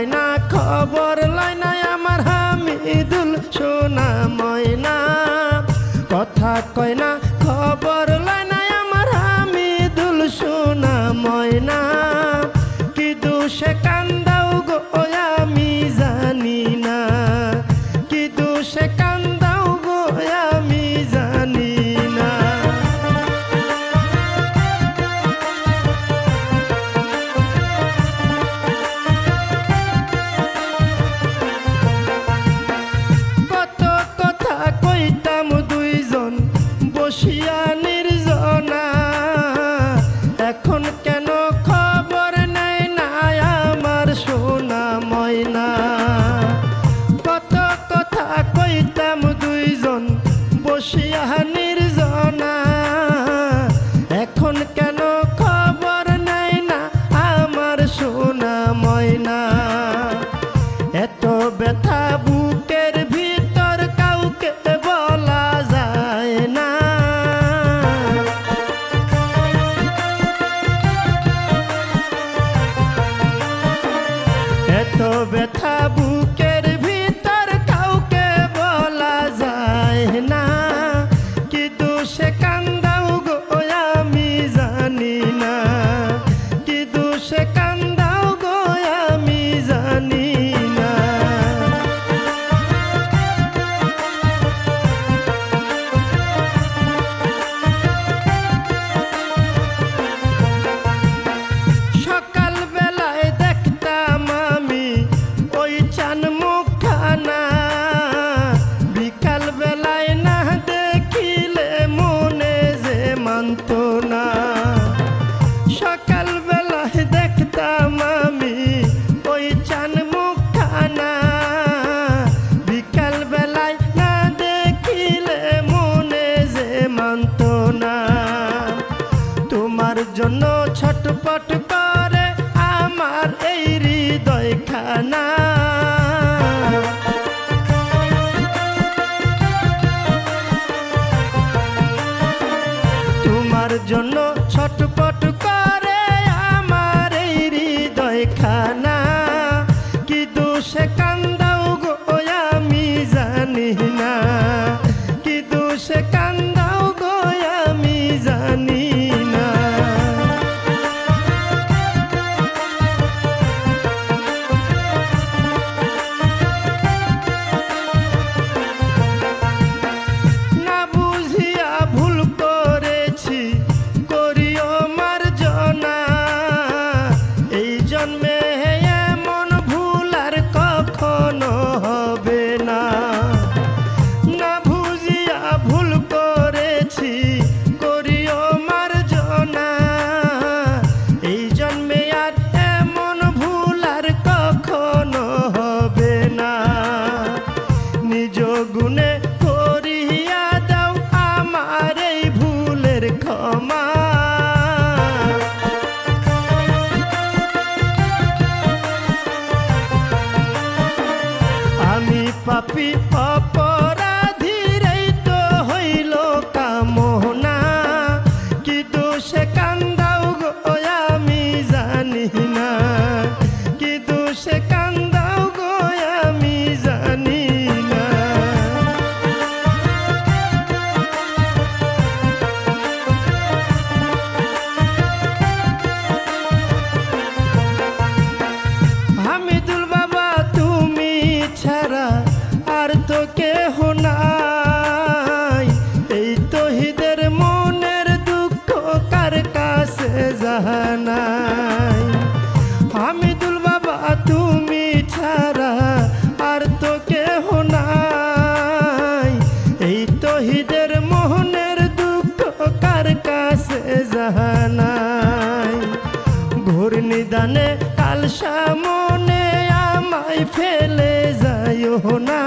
কয় না খবর লয় না আমার হামিদুল সোনা ময়না, কথা কয় না খবর লয় না আমার হামিদুল সোনা ময়না। কি দোষে কান্দাও গো আমি জানি না, কি দোষে কান্দাও গো আমি জানি না। কত কথা কইতাম দুইজন বসিয়া নির্জনা, এখন কেন খবর নেয় না আমার সোনা ময়না। কত কথা কইতাম দুইজন বসিয়া নির্জনা, এখন কেন খবর নেয় না আমার সোনা ময়না। এত ব্যথা বুকের ভিতর কাউকে বলা যায় না, এত ব্যথা বুকের ভিতর কাউকে বলা যায় না। কি দোষে কান্দাও গো আমি জানি না, কি দোষে কান্দাও গো আমি জানি না। সকাল বেলায় দেখতাম আমি ওই চান মুখখানা, বিকাল বেলায় না দেখিলে মনে যে মানত না। সকাল বেলায় দেখতাম আমি ওই চান মুখখানা, বিকাল বেলায় না দেখিলে মনে যে মানত না। তোমার জন্য ছটপট করে আমার এই হৃদয় খানা, তোমার জন্য ছটপট করে আমার এই হৃদয় খানা। কি দোষে কান্দাও গো আমি জানি না, কি দোষে কান্দাও গো আমি জানি না। না বুঝিয়া ভুল করেছি করিও মার্জনা, এই জন্মে এমন ভুল আর কখনো হবে না। না বুঝিয়া ভুল করেছি করিও মার্জনা, এই জন্মে আর এমন ভুল আর কখনো হবে না। নিজ গুণে করিয়া দাও আমার এই ভুলের ক্ষমা, আমি পাপী অপরাধীর এই তো হইল কামনা। কি দোষে কান্দাও গো আমি জানি না, কি দোষে কান্দাও গো আমি জানি না। হামিদুল বাবা তুমি ছাড়া আর তো কেহ নাই, এই তহিদের মনের দুঃখ কার কাছে জানাই। হামিদুল বাবা তুমি ছাড়া আর তো কেহ নাই, এই তহিদের মনের দুঃখ কার কাছে জানাই। ঘোর নিদানে কাল সামনে আমায় ফেলে যাইও না,